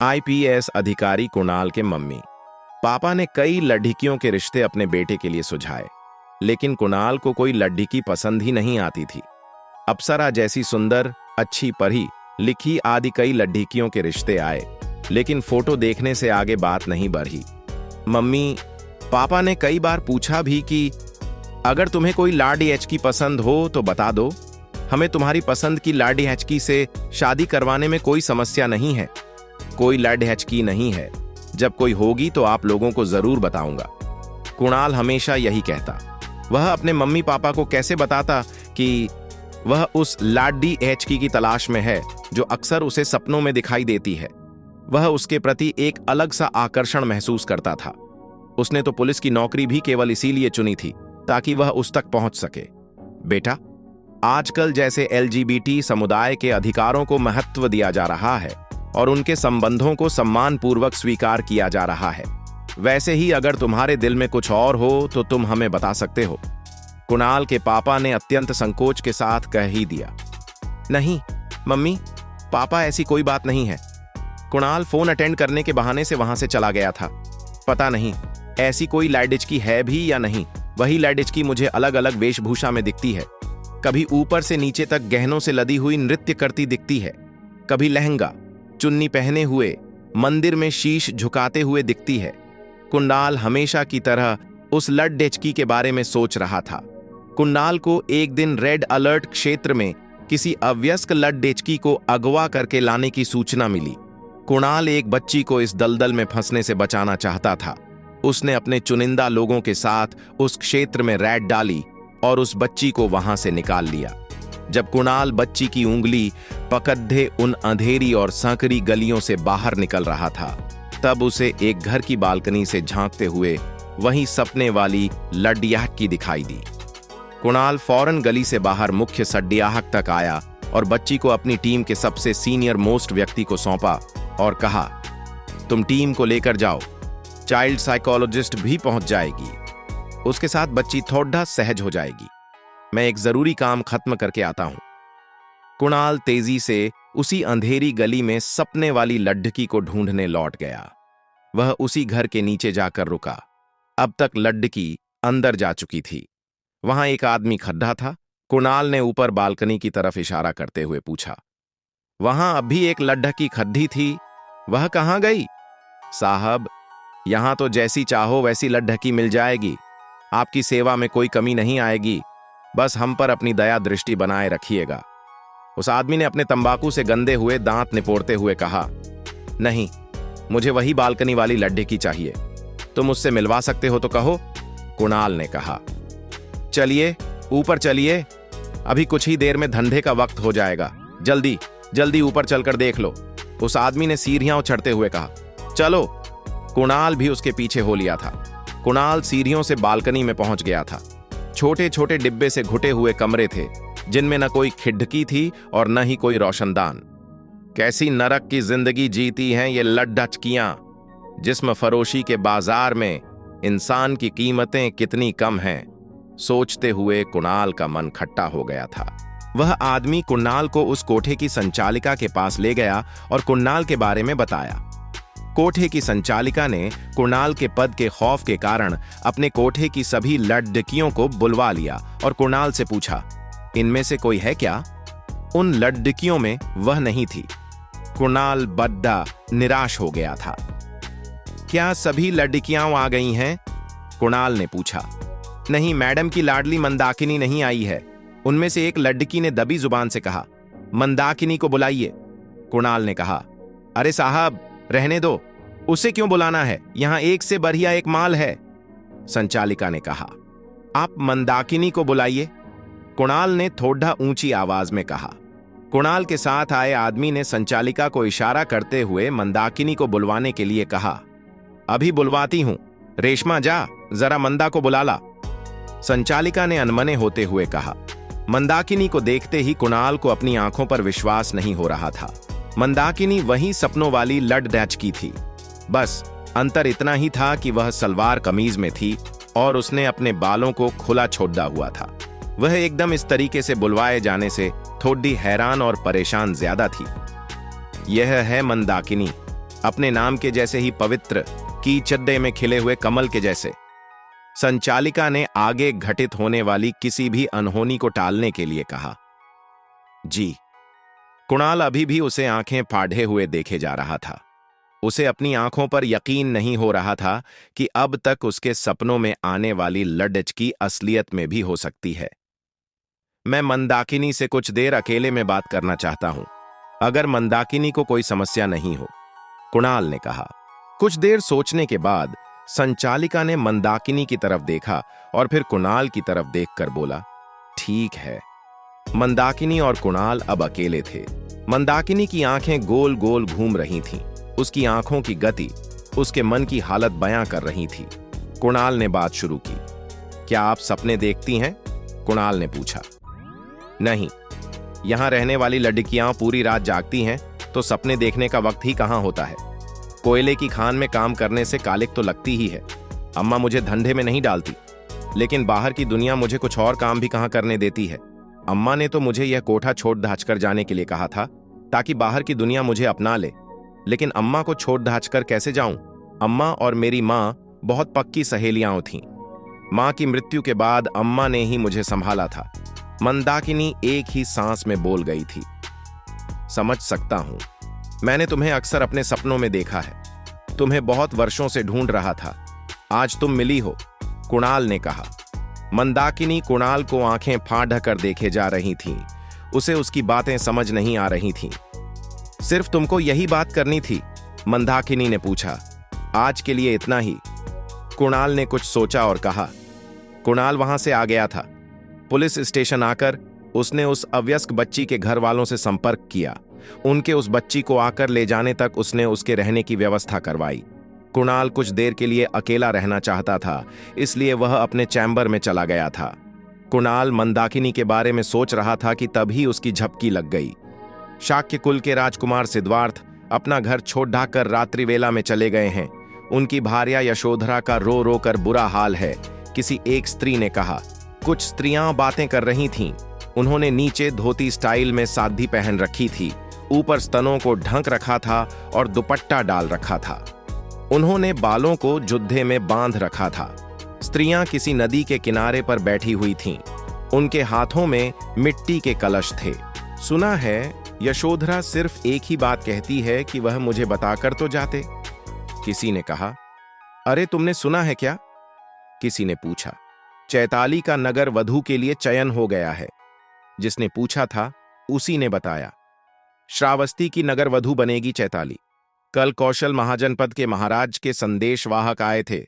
IPS अधिकारी कुणाल के mummy papa ने कई लड़कियों के रिश्ते अपने बेटे के लिए सुझाए, लेकिन कुणाल को कोई लड़की पसंद ही नहीं आती थी। अप्सरा जैसी सुंदर, अच्छी, पढ़ी लिखी आदि कई लड़कियों के रिश्ते आए, लेकिन फोटो देखने से आगे बात नहीं बढ़ी। मम्मी पापा ने कई बार पूछा भी कि अगर तुम्हें कोई लाडी एचकी पसंद हो तो बता दो, हमें तुम्हारी पसंद की लाडी एचकी से शादी करवाने में कोई समस्या नहीं है। कोई लाडी एचकी नहीं है, जब कोई होगी तो आप लोगों को जरूर बताऊंगा। कुणाल हमेशा यही कहता। वह अपने मम्मी पापा को कैसे बताता कि वह उस लाडी एचकी की तलाश में है जो अक्सर उसे सपनों में दिखाई देती है। वह उसके प्रति एक अलग सा आकर्षण महसूस करता था। उसने तो पुलिस की नौकरी भी केवल इसीलिए चुनी थी ताकि वह उस तक पहुंच सके। बेटा, आजकल जैसे एलजीबीटी समुदाय के अधिकारों को महत्व दिया जा रहा है और उनके संबंधों को सम्मानपूर्वक स्वीकार किया जा रहा है, वैसे ही अगर तुम्हारे दिल में कुछ और हो तो तुम हमें बता सकते हो। कुणाल के पापा ने अत्यंत संकोच के साथ कह ही दिया। नहीं मम्मी पापा, ऐसी कोई बात नहीं है। कुणाल फोन अटेंड करने के बहाने से वहां से चला गया था। पता नहीं ऐसी कोई लाइडिचकी है भी या नहीं। वही लाइडिचकी मुझे अलग अलग वेशभूषा में दिखती है। कभी ऊपर से नीचे तक गहनों से लदी हुई नृत्य करती दिखती है, कभी लहंगा चुन्नी पहने हुए मंदिर में शीश झुकाते हुए दिखती है। कुणाल हमेशा की तरह उस लड़डेचकी के बारे में सोच रहा था। कुणाल को एक दिन रेड अलर्ट क्षेत्र में किसी अवयस्क लड़डेचकी को अगवा करके लाने की सूचना मिली। कुणाल एक बच्ची को इस दलदल में फंसने से बचाना चाहता था। उसने अपने चुनिंदा लोगों के साथ उस क्षेत्र में रेड डाली और उस बच्ची को वहां से निकाल लिया। जब कुणाल बच्ची की उंगली पकड़े उन अंधेरी और सांकरी गलियों से बाहर निकल रहा था, तब उसे एक घर की बालकनी से झांकते हुए वहीं सपने वाली लड़डियाहट दिखाई दी। कुणाल फौरन गली से बाहर मुख्य सड्डियाहट तक आया और बच्ची को अपनी टीम के सबसे सीनियर मोस्ट व्यक्ति को सौंपा और कहा, तुम टीम को लेकर जाओ, चाइल्ड साइकोलॉजिस्ट भी पहुंच जाएगी। उसके साथ बच्ची थोड़ा सहज हो जाएगी। मैं एक जरूरी काम खत्म करके आता हूं। कुणाल तेजी से उसी अंधेरी गली में सपने वाली लड़की को ढूंढने लौट गया। वह उसी घर के नीचे जाकर रुका। अब तक लड़की अंदर जा चुकी थी। वहां एक आदमी खड़ा था। कुणाल ने ऊपर बालकनी की तरफ इशारा करते हुए पूछा, वहां अभी एक लड़की खड़ी थी, वह कहां गई? साहब, यहां तो जैसी चाहो वैसी लड़की मिल जाएगी। आपकी सेवा में कोई कमी नहीं आएगी। बस हम पर अपनी दया दृष्टि बनाए रखिएगा। उस आदमी ने अपने तंबाकू से गंदे हुए दांत निपोड़ते हुए कहा, नहीं, मुझे वही बालकनी वाली लड़की चाहिए। तुम मुझसे मिलवा सकते हो तो कहो। कुणाल ने कहा, चलिए ऊपर चलिए, अभी कुछ ही देर में धंधे का वक्त हो जाएगा। जल्दी जल्दी ऊपर चलकर देख लो। उस आदमी ने सीढ़ियां चढ़ते हुए कहा, चलो। कुणाल भी उसके पीछे हो लिया था। कुणाल सीढ़ियों से बालकनी में पहुंच गया था। छोटे छोटे डिब्बे से घुटे हुए कमरे थे, जिनमें न कोई खिड़की थी और न ही कोई रोशनदान। कैसी नरक की जिंदगी जीती हैं ये लड़डचकियां। जिस्म फरोशी के बाजार में इंसान की कीमतें कितनी कम हैं, सोचते हुए कुणाल का मन खट्टा हो गया था। वह आदमी कुणाल को उस कोठे की संचालिका के पास ले गया और कुणाल के बारे में बताया। कोठे की संचालिका ने कुणाल के पद के खौफ के कारण अपने कोठे की सभी लड़कियों को बुलवा लिया और कुणाल से पूछा, इनमें से कोई है क्या? उन लड़कियों में वह नहीं थी। कुणाल बड्डा निराश हो गया था। क्या सभी लड़कियां आ गई हैं? कुणाल ने पूछा। नहीं, मैडम की लाडली मंदाकिनी नहीं आई है। उनमें से एक लड़की ने दबी जुबान से कहा, मंदाकिनी को बुलाइए। कुणाल ने कहा, अरे साहब रहने दो, उसे क्यों बुलाना है? यहां एक से बढ़िया एक माल है। संचालिका ने कहा, आप मंदाकिनी को बुलाइए। कुणाल ने थोड़ा ऊंची आवाज में कहा। कुणाल के साथ आए आदमी ने संचालिका को इशारा करते हुए मंदाकिनी को बुलवाने के लिए कहा, अभी बुलवाती हूं। रेशमा जा, जरा मंदा को बुला ला। संचालिका ने अनमने होते हुए कहा। मंदाकिनी को देखते ही कुणाल को अपनी आंखों पर विश्वास नहीं हो रहा था। मंदाकिनी वही सपनों वाली लड़डचकी थी। बस अंतर इतना ही था कि वह सलवार कमीज में थी और उसने अपने बालों को खुला छोड़ा हुआ था। वह एकदम इस तरीके से बुलवाए जाने से थोड़ी हैरान और परेशान ज्यादा थी। यह है मंदाकिनी, अपने नाम के जैसे ही पवित्र, की चड्डे में खिले हुए कमल के जैसे। संचालिका ने आगे घटित होने वाली किसी भी अनहोनी को टालने के लिए कहा। जी। कुणाल अभी भी उसे आंखें फाड़े हुए देखे जा रहा था। उसे अपनी आंखों पर यकीन नहीं हो रहा था कि अब तक उसके सपनों में आने वाली लड़की असलियत में भी हो सकती है। मैं मंदाकिनी से कुछ देर अकेले में बात करना चाहता हूं, अगर मंदाकिनी को कोई समस्या नहीं हो, कुणाल ने कहा। कुछ देर सोचने के बाद संचालिका ने मंदाकिनी की तरफ देखा और फिर कुणाल की तरफ देखकर बोला, ठीक है। मंदाकिनी और कुणाल अब अकेले थे। मंदाकिनी की आंखें गोल गोल घूम रही थीं। उसकी आंखों की गति उसके मन की हालत बयां कर रही थी। कुणाल ने बात शुरू की। क्या आप सपने देखती हैं? कुणाल ने पूछा। नहीं, यहां रहने वाली लड़कियां पूरी रात जागती हैं तो सपने देखने का वक्त ही कहां होता है। कोयले की खान में काम करने से कालिक तो लगती ही है। अम्मा मुझे धंधे में नहीं डालती, लेकिन बाहर की दुनिया मुझे कुछ और काम भी कहां करने देती है। अम्मा ने तो मुझे यह कोठा छोड़ धाच कर जाने के लिए कहा था ताकि बाहर की दुनिया मुझे अपना ले, लेकिन अम्मा को छोड़ धाच कर कैसे जाऊं? अम्मा और मेरी माँ बहुत पक्की सहेलियां थीं। माँ की मृत्यु के बाद अम्मा ने ही मुझे संभाला था। मंदाकिनी एक ही सांस में बोल गई थी। समझ सकता हूं, मैंने तुम्हें अक्सर अपने सपनों में देखा है। तुम्हें बहुत वर्षों से ढूंढ रहा था, आज तुम मिली हो, कुणाल ने कहा। मंदाकिनी कुणाल को आंखें फाड़ कर देखे जा रही थीं। उसे उसकी बातें समझ नहीं आ रही थीं। सिर्फ तुमको यही बात करनी थी? मंदाकिनी ने पूछा। आज के लिए इतना ही, कुणाल ने कुछ सोचा और कहा। कुणाल वहां से आ गया था। पुलिस स्टेशन आकर उसने उस अवयस्क बच्ची के घर वालों से संपर्क किया। उनके उस बच्ची को आकर ले जाने तक उसने उसके रहने की व्यवस्था करवाई। कुणाल कुछ देर के लिए अकेला रहना चाहता था, इसलिए वह अपने चैम्बर में चला गया था। कुणाल मंदाकिनी के बारे में सोच रहा था कि तभी उसकी झपकी लग गई। शाक्य कुल के राजकुमार सिद्धार्थ अपना घर छोड़ ढाकर रात्रि वेला में चले गए हैं। उनकी भार्या यशोधरा का रो रो कर बुरा हाल है, किसी एक स्त्री ने कहा। कुछ स्त्रियां बातें कर रही थीं। उन्होंने नीचे धोती स्टाइल में साधी पहन रखी थी, ऊपर स्तनों को ढक रखा था और दुपट्टा डाल रखा था। उन्होंने बालों को जुद्धे में बांध रखा था। स्त्रियां किसी नदी के किनारे पर बैठी हुई थीं। उनके हाथों में मिट्टी के कलश थे। सुना है यशोधरा सिर्फ एक ही बात कहती है कि वह मुझे बताकर तो जाते, किसी ने कहा। अरे तुमने सुना है क्या? किसी ने पूछा। चैताली का नगर वधू के लिए चयन हो गया है। जिसने पूछा था उसी ने बताया। श्रावस्ती की नगर वधू बनेगी चैताली। कल कौशल महाजनपद के महाराज के संदेशवाहक आए थे।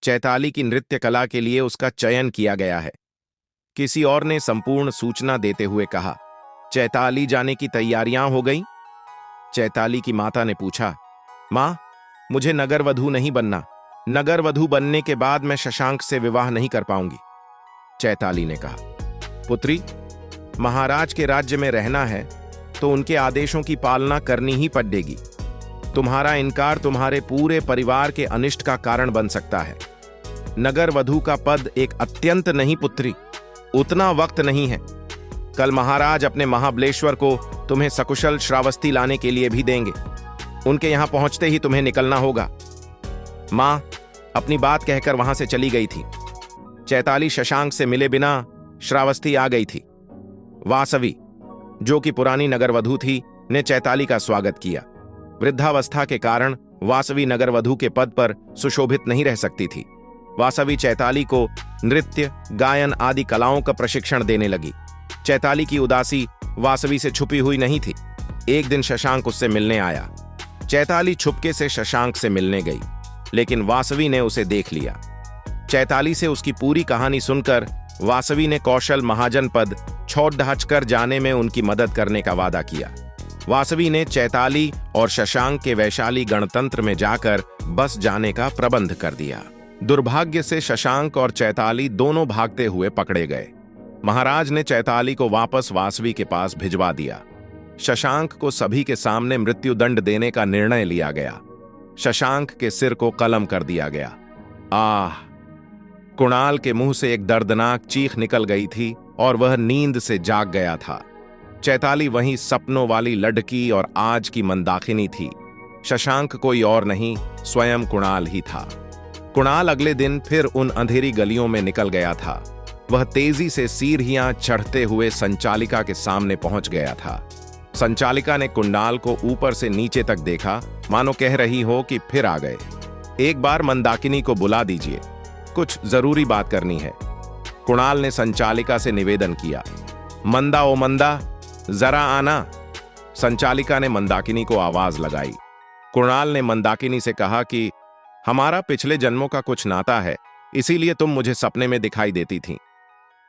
चैताली की नृत्य कला के लिए उसका चयन किया गया है। किसी और ने संपूर्ण सूचना देते हुए कहा। चैताली जाने की तैयारियां हो गई? चैताली की माता ने पूछा। मां, मुझे नगर वधू नहीं बनना। नगर वधू बनने के बाद मैं शशांक से विवाह नहीं कर पाऊंगी, चैताली ने कहा। पुत्री, महाराज के राज्य में रहना है तो उनके आदेशों की पालना करनी ही पड़ेगी। तुम्हारा इनकार तुम्हारे पूरे परिवार के अनिष्ट का कारण बन सकता है। नगर वधू का पद एक अत्यंत नहीं पुत्री, उतना वक्त नहीं है। कल महाराज अपने महाबलेश्वर को तुम्हें सकुशल श्रावस्ती लाने के लिए भी देंगे। उनके यहां पहुंचते ही तुम्हें निकलना होगा। मां अपनी बात कहकर वहां से चली गई थी। चैताली शशांक से मिले बिना श्रावस्ती आ गई थी। वासवी, जो कि पुरानी नगरवधू थी, ने चैताली का स्वागत किया। वृद्धावस्था के कारण वासवी नगरवधू के पद पर सुशोभित नहीं रह सकती थी। वासवी चैताली को नृत्य, गायन आदि कलाओं का प्रशिक्षण देने लगी। चैताली की उदासी वासवी से छुपी हुई नहीं थी। एक दिन शशांक उससे मिलने आया। चैताली छुपके से शशांक से मिलने गई, लेकिन वासवी ने उसे देख लिया। चैताली से उसकी पूरी कहानी सुनकर वासवी ने कौशल महाजनपद छोड़ ढाच कर जाने में उनकी मदद करने का वादा किया। वासवी ने चैताली और शशांक के वैशाली गणतंत्र में जाकर बस जाने का प्रबंध कर दिया। दुर्भाग्य से शशांक और चैताली दोनों भागते हुए पकड़े गए। महाराज ने चैताली को वापस वासवी के पास भिजवा दिया। शशांक को सभी के सामने मृत्युदंड देने का निर्णय लिया गया। शशांक के सिर को कलम कर दिया गया। आह! कुणाल के मुंह से एक दर्दनाक चीख निकल गई थी और वह नींद से जाग गया था। चैताली वही सपनों वाली लड़की और आज की मंदाकिनी थी। शशांक कोई और नहीं, स्वयं कुणाल ही था। कुणाल अगले दिन फिर उन अंधेरी गलियों में निकल गया था। वह तेजी से सीढ़ियां चढ़ते हुए संचालिका के सामने पहुंच गया था। संचालिका ने कुणाल को ऊपर से नीचे तक देखा, मानो कह रही हो कि फिर आ गए। एक बार मंदाकिनी को बुला दीजिए, कुछ जरूरी बात करनी है। कुणाल ने संचालिका से निवेदन किया। मंदा ओ मंदा, जरा आना। संचालिका ने मंदाकिनी को आवाज लगाई। कुणाल ने मंदाकिनी से कहा कि हमारा पिछले जन्मों का कुछ नाता है, इसीलिए तुम मुझे सपने में दिखाई देती थी।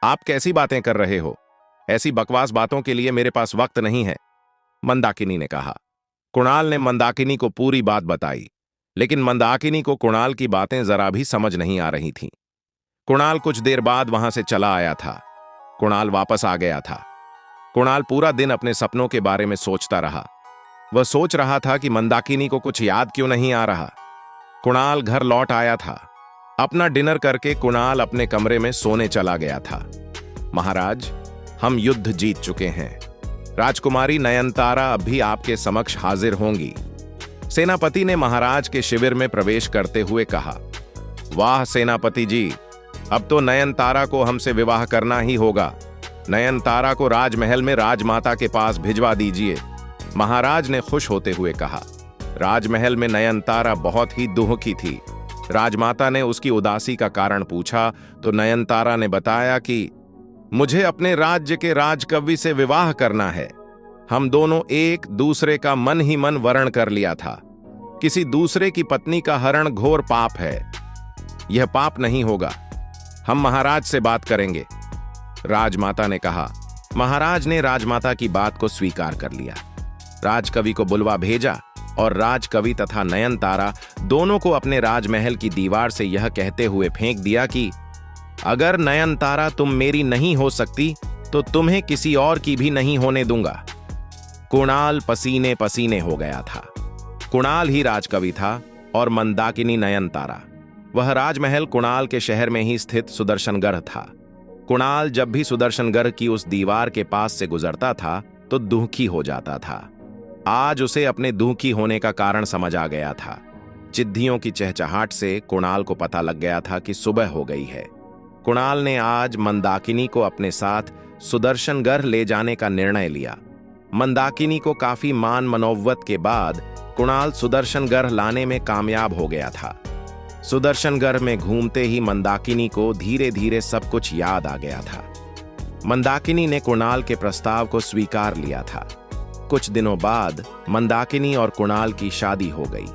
आप कैसी बातें कर रहे हो? ऐसी बकवास बातों के लिए मेरे पास वक्त नहीं है, मंदाकिनी ने कहा। कुणाल ने मंदाकिनी को पूरी बात बताई, लेकिन मंदाकिनी को कुणाल की बातें जरा भी समझ नहीं आ रही थीं। कुणाल कुछ देर बाद वहां से चला आया था। कुणाल वापस आ गया था। कुणाल पूरा दिन अपने सपनों के बारे में सोचता रहा। वह सोच रहा था कि मंदाकिनी को कुछ याद क्यों नहीं आ रहा। कुणाल घर लौट आया था। अपना डिनर करके कुणाल अपने कमरे में सोने चला गया था। महाराज, हम युद्ध जीत चुके हैं। राजकुमारी नयनतारा अब भी आपके समक्ष हाजिर होंगी। सेनापति ने महाराज के शिविर में प्रवेश करते हुए कहा। वाह सेनापति जी, अब तो नयनतारा को हमसे विवाह करना ही होगा। नयनतारा को राजमहल में राजमाता के पास भिजवा दीजिए, महाराज ने खुश होते हुए कहा। राजमहल में नयनतारा बहुत ही दुखी थी। राजमाता ने उसकी उदासी का कारण पूछा तो नयनतारा ने बताया कि मुझे अपने राज्य के राजकवि से विवाह करना है। हम दोनों एक दूसरे का मन ही मन वरण कर लिया था। किसी दूसरे की पत्नी का हरण घोर पाप है। यह पाप नहीं होगा। हम महाराज से बात करेंगे, राजमाता ने कहा। महाराज ने राजमाता की बात को स्वीकार कर लिया। राजकवि को बुलवा भेजा और राजकवि तथा नयनतारा दोनों को अपने राजमहल की दीवार से यह कहते हुए फेंक दिया कि अगर नयनतारा तुम मेरी नहीं हो सकती तो तुम्हें किसी और की भी नहीं होने दूंगा। कुणाल पसीने पसीने हो गया था। कुणाल ही राजकवि था और मंदाकिनी नयनतारा। वह राजमहल कुणाल के शहर में ही स्थित सुदर्शनगढ़ था। कुणाल जब भी सुदर्शनगढ़ की उस दीवार के पास से गुजरता था तो दुखी हो जाता था। आज उसे अपने दुखी होने का कारण समझ आ गया था। चिद्धियों की चहचहाट से कुणाल को पता लग गया था कि सुबह हो गई है। कुणाल ने आज मंदाकिनी को अपने साथ सुदर्शनगढ़ ले जाने का निर्णय लिया। मंदाकिनी को काफी मान मनोवत के बाद कुणाल सुदर्शनगढ़ लाने में कामयाब हो गया था। सुदर्शनगढ़ में घूमते ही मंदाकिनी को धीरे धीरे सब कुछ याद आ गया था। मंदाकिनी ने कुणाल के प्रस्ताव को स्वीकार लिया था। कुछ दिनों बाद मंदाकिनी और कुणाल की शादी हो गई।